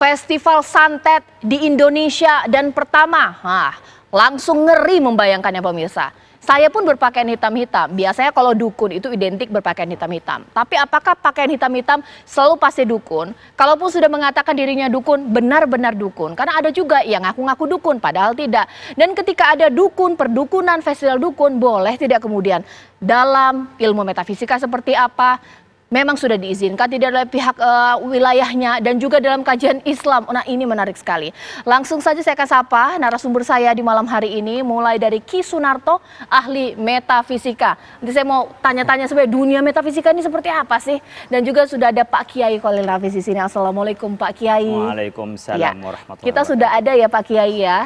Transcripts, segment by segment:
Festival santet di Indonesia dan pertama, langsung ngeri membayangkannya pemirsa. Saya pun berpakaian hitam-hitam. Biasanya kalau dukun itu identik berpakaian hitam-hitam. Tapi apakah pakaian hitam-hitam selalu pasti dukun? Kalaupun sudah mengatakan dirinya dukun, benar-benar dukun. Karena ada juga yang ngaku-ngaku dukun, padahal tidak. Dan ketika ada dukun, perdukunan, festival dukun, boleh tidak kemudian dalam ilmu metafisika seperti apa? Memang sudah diizinkan tidak oleh pihak wilayahnya dan juga dalam kajian Islam. Nah, ini menarik sekali. Langsung saja saya akan sapa narasumber saya di malam hari ini, mulai dari Ki Sunarto, ahli metafisika. Nanti saya mau tanya-tanya sebenarnya dunia metafisika ini seperti apa sih? Dan juga sudah ada Pak Kiai Khalil Nafis di sini. Assalamualaikum Pak Kiai. Waalaikumsalam warahmatullahi wabarakatuh. Kita sudah ada ya Pak Kiai ya,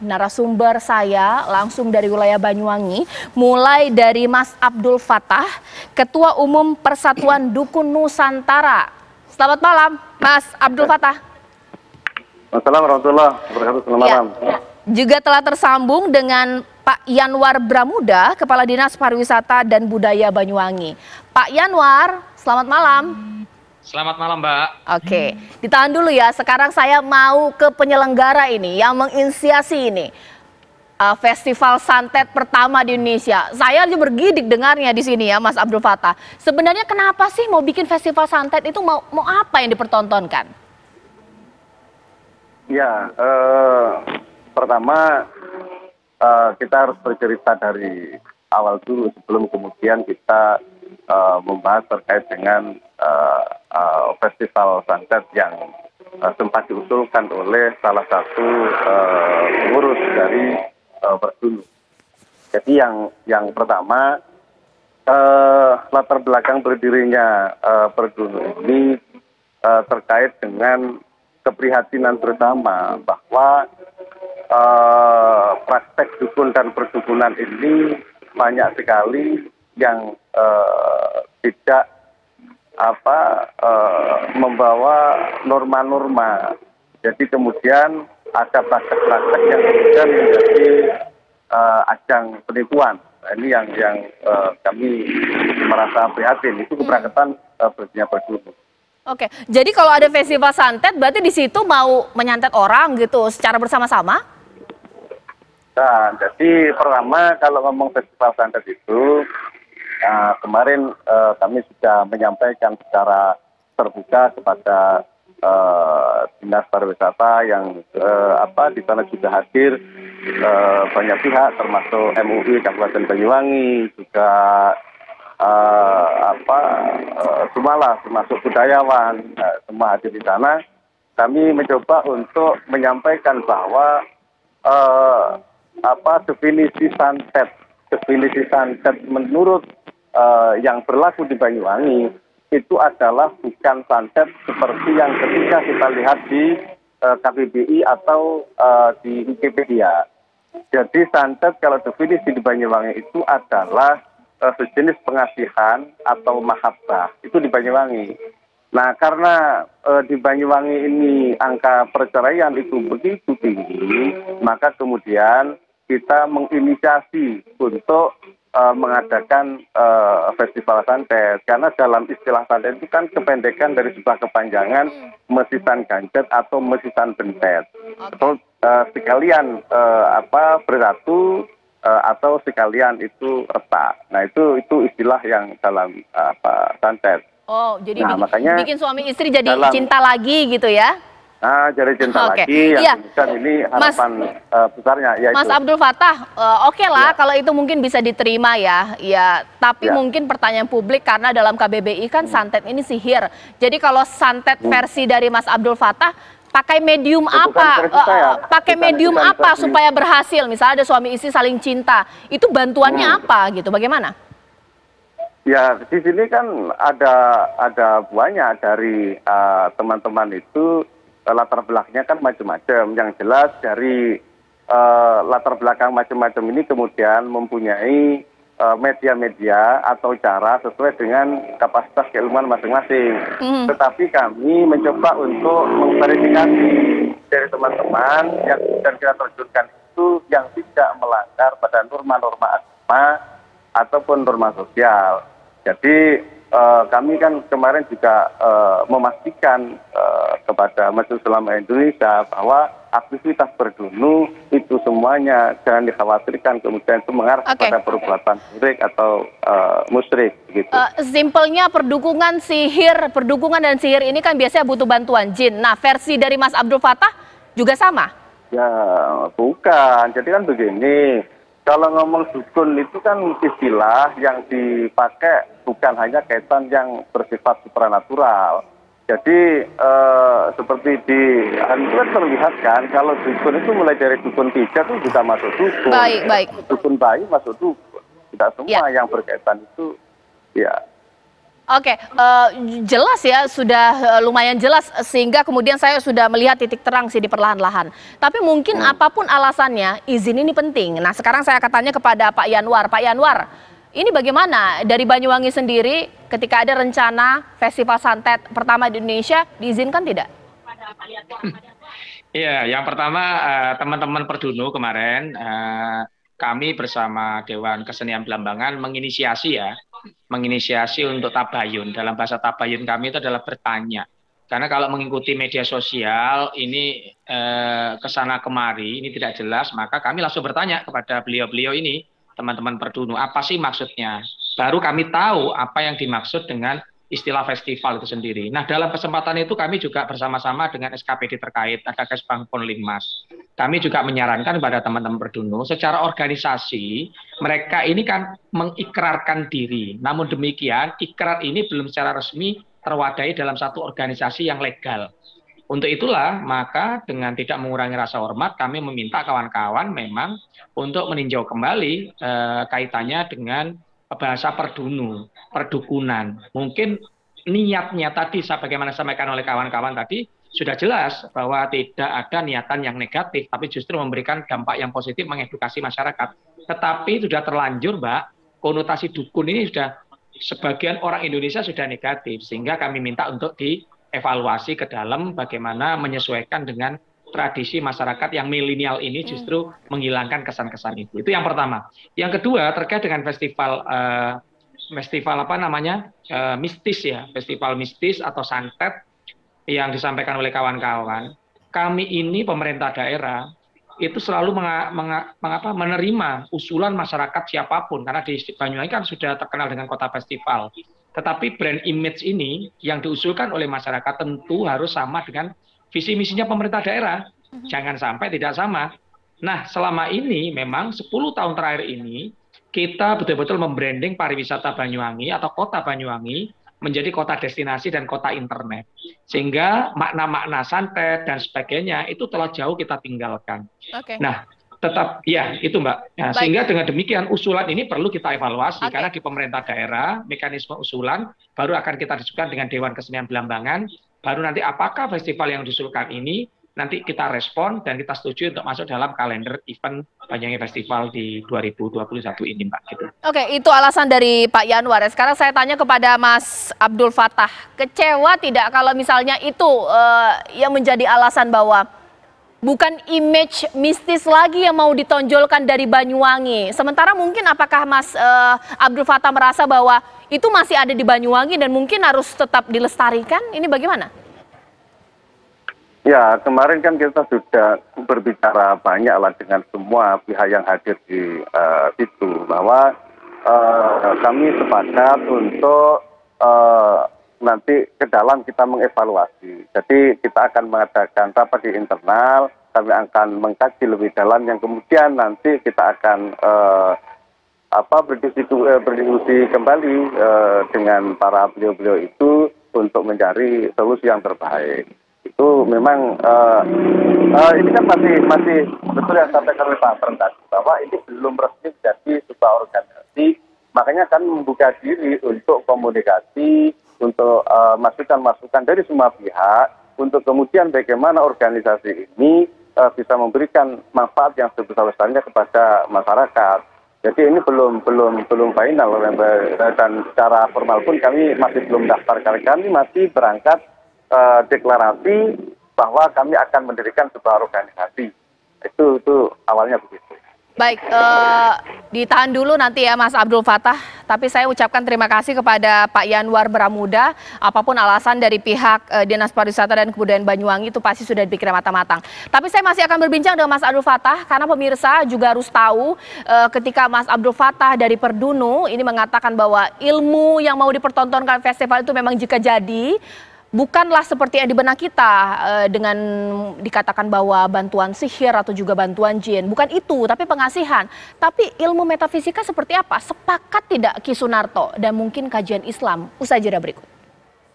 narasumber saya langsung dari wilayah Banyuwangi, mulai dari Mas Abdul Fattah, Ketua Umum Persatuan Dukun Nusantara. Selamat malam, Mas Abdul Fattah. Assalamualaikum warahmatullahi wabarakatuh. Selamat malam. Juga telah tersambung dengan Pak Yanwar Bramuda, Kepala Dinas Pariwisata dan Budaya Banyuwangi. Pak Yanwar, selamat malam. Selamat malam, Mbak. Oke, ditahan dulu ya. Sekarang saya mau ke penyelenggara ini yang menginisiasi ini. Festival santet pertama di Indonesia. Saya aja bergidik dengarnya di sini ya, Mas Abdul Fattah. Sebenarnya kenapa sih mau bikin festival santet itu mau apa yang dipertontonkan? Ya, pertama kita harus bercerita dari awal dulu sebelum kemudian kita membahas terkait dengan festival santet yang sempat diusulkan oleh salah satu pengurus dari Perdunu. Jadi yang pertama latar belakang berdirinya Perdunu ini terkait dengan keprihatinan bersama bahwa praktek dukun dan perdukunan ini banyak sekali yang tidak membawa norma-norma. Jadi kemudian ada praktek-praktek yang kemudian menjadi ajang penipuan. Nah, ini yang kami merasa prihatin. Itu keberangkatan berdirinya Perdunu. Oke, jadi kalau ada festival santet, berarti di situ mau menyantet orang gitu secara bersama-sama? Nah, jadi pertama kalau ngomong festival santet itu, kemarin kami sudah menyampaikan secara terbuka kepada Dinas Pariwisata yang di sana juga hadir banyak pihak termasuk MUI Kabupaten Banyuwangi, juga semualah termasuk budayawan, semua hadir di sana. Kami mencoba untuk menyampaikan bahwa definisi santet menurut yang berlaku di Banyuwangi itu adalah bukan santet seperti yang ketika kita lihat di KBBI atau di Wikipedia. Jadi santet kalau definisi di Banyuwangi itu adalah sejenis pengasihan atau mahabbah, itu di Banyuwangi. Nah, karena di Banyuwangi ini angka perceraian itu begitu tinggi, maka kemudian kita menginisiasi untuk mengadakan festival santet. Karena dalam istilah santet itu kan kependekan dari sebuah kepanjangan mesisan gancet atau mesisan bentet. Atau sekalian beratu atau sekalian itu retak. Nah, itu istilah yang dalam santet. Oh, jadi makanya bikin suami istri jadi cinta lagi gitu ya? Jadi cinta lagi, yang bukan ini harapan besarnya. Yaitu. Mas Abdul Fattah, oke lah kalau itu mungkin bisa diterima ya. Tapi mungkin pertanyaan publik karena dalam KBBI kan santet ini sihir. Jadi kalau santet versi dari Mas Abdul Fattah, pakai medium apa? Pakai medium apa supaya berhasil? Misalnya ada suami istri saling cinta, itu bantuannya apa gitu? Bagaimana? Ya, di sini kan ada banyak dari teman-teman itu latar belakangnya kan macam-macam. Yang jelas dari latar belakang macam-macam ini kemudian mempunyai media-media atau cara sesuai dengan kapasitas keilmuan masing-masing. Tetapi kami mencoba untuk memverifikasi dari teman-teman yang kemudian kita terjunkan itu yang tidak melanggar pada norma-norma agama ataupun norma sosial. Jadi kami kan kemarin juga memastikan kepada Majelis Ulama Indonesia bahwa aktivitas berdunu itu semuanya jangan dikhawatirkan kemudian itu mengarah kepada perbuatan syirik atau musyrik gitu. Simpelnya perdukungan dan sihir ini kan biasanya butuh bantuan jin. Nah, versi dari Mas Abdul Fattah juga sama? Ya, bukan. Jadi kan begini, kalau ngomong dukun itu kan istilah yang dipakai bukan hanya kaitan yang bersifat supranatural. Jadi seperti di hari itu kan terlihat kan kalau dukun itu mulai dari dukun pijat itu bisa masuk dukun. Baik. Dukun bayi masuk dukun. Tidak semua yang berkaitan itu ya. Oke, jelas ya, sudah lumayan jelas sehingga kemudian saya sudah melihat titik terang sih di perlahan-lahan. Tapi mungkin apapun alasannya, izin ini penting. Nah, sekarang saya akan tanya kepada Pak Yanwar. Pak Yanwar, ini bagaimana dari Banyuwangi sendiri ketika ada rencana festival santet pertama di Indonesia, diizinkan tidak? Iya, yang pertama teman-teman Perdunu kemarin kami bersama Dewan Kesenian Belambangan menginisiasi untuk tabayun. Dalam bahasa tabayun kami itu adalah bertanya. Karena kalau mengikuti media sosial ini kesana kemari ini tidak jelas, maka kami langsung bertanya kepada beliau-beliau ini, teman-teman Perdunu, apa sih maksudnya? Baru kami tahu apa yang dimaksud dengan istilah festival itu sendiri. Nah, dalam kesempatan itu kami juga bersama-sama dengan SKPD terkait, ada Kesbang Ponlinmas. Kami juga menyarankan kepada teman-teman Perdunu, secara organisasi, mereka ini kan mengikrarkan diri. Namun demikian, ikrar ini belum secara resmi terwadai dalam satu organisasi yang legal. Untuk itulah, maka dengan tidak mengurangi rasa hormat, kami meminta kawan-kawan memang untuk meninjau kembali kaitannya dengan bahasa Perdunu, perdukunan. Mungkin niatnya tadi, sebagaimana disampaikan oleh kawan-kawan tadi, sudah jelas bahwa tidak ada niatan yang negatif, tapi justru memberikan dampak yang positif mengedukasi masyarakat. Tetapi sudah terlanjur, Mbak, konotasi dukun ini sudah sebagian orang Indonesia sudah negatif, sehingga kami minta untuk dievaluasi ke dalam bagaimana menyesuaikan dengan tradisi masyarakat yang milenial ini justru menghilangkan kesan-kesan itu. Itu yang pertama. Yang kedua terkait dengan festival mistis ya, festival mistis atau santet yang disampaikan oleh kawan-kawan. Kami ini pemerintah daerah itu selalu menerima usulan masyarakat siapapun, karena di Banyuwangi kan sudah terkenal dengan kota festival. Tetapi brand image ini yang diusulkan oleh masyarakat tentu harus sama dengan visi misinya pemerintah daerah, jangan sampai tidak sama. Nah, selama ini memang 10 tahun terakhir ini kita betul-betul membranding pariwisata Banyuwangi atau kota Banyuwangi menjadi kota destinasi dan kota internet. Sehingga makna-makna santet dan sebagainya itu telah jauh kita tinggalkan. Nah, tetap ya itu Mbak. Nah, sehingga dengan demikian usulan ini perlu kita evaluasi karena di pemerintah daerah mekanisme usulan baru akan kita diskusikan dengan Dewan Kesenian Belambangan. Baru nanti apakah festival yang diusulkan ini nanti kita respon dan kita setuju untuk masuk dalam kalender event Banyuwangi Festival di 2021 ini, Mbak. Gitu. Oke, itu alasan dari Pak Yanwar. Sekarang saya tanya kepada Mas Abdul Fattah. Kecewa tidak kalau misalnya itu yang menjadi alasan bahwa bukan image mistis lagi yang mau ditonjolkan dari Banyuwangi. Sementara mungkin apakah Mas Abdul Fattah merasa bahwa itu masih ada di Banyuwangi dan mungkin harus tetap dilestarikan? Ini bagaimana? Ya, kemarin kan kita sudah berbicara banyak lah dengan semua pihak yang hadir di situ, bahwa kami sepakat untuk nanti ke dalam kita mengevaluasi. Jadi kita akan mengadakan rapat di internal, kami akan mengkaji lebih dalam, yang kemudian nanti kita akan berdiskusi kembali dengan para beliau-beliau itu untuk mencari solusi yang terbaik. Itu memang ini kan masih betul yang disampaikan oleh Pak Pern tadi, bahwa ini belum resmi menjadi sebuah organisasi, makanya kami membuka diri untuk komunikasi, untuk masukan-masukan dari semua pihak, untuk kemudian bagaimana organisasi ini bisa memberikan manfaat yang sebesar-besarnya kepada masyarakat. Jadi ini belum final, dan secara formal pun kami masih belum daftar, kami masih berangkat deklarasi bahwa kami akan mendirikan sebuah organisasi. Itu awalnya begitu. Baik, ditahan dulu nanti ya Mas Abdul Fattah, tapi saya ucapkan terima kasih kepada Pak Yanwar Baramuda. Apapun alasan dari pihak Dinas Pariwisata dan Kebudayaan Banyuwangi itu pasti sudah dipikir matang-matang. Tapi saya masih akan berbincang dengan Mas Abdul Fattah karena pemirsa juga harus tahu ketika Mas Abdul Fattah dari Perdunu ini mengatakan bahwa ilmu yang mau dipertontonkan festival itu memang jika jadi bukanlah seperti yang di benak kita dengan dikatakan bahwa bantuan sihir atau juga bantuan jin. Bukan itu, tapi pengasihan. Tapi ilmu metafisika seperti apa? Sepakat tidak Ki Sunarto dan mungkin kajian Islam? Usai jeda berikut.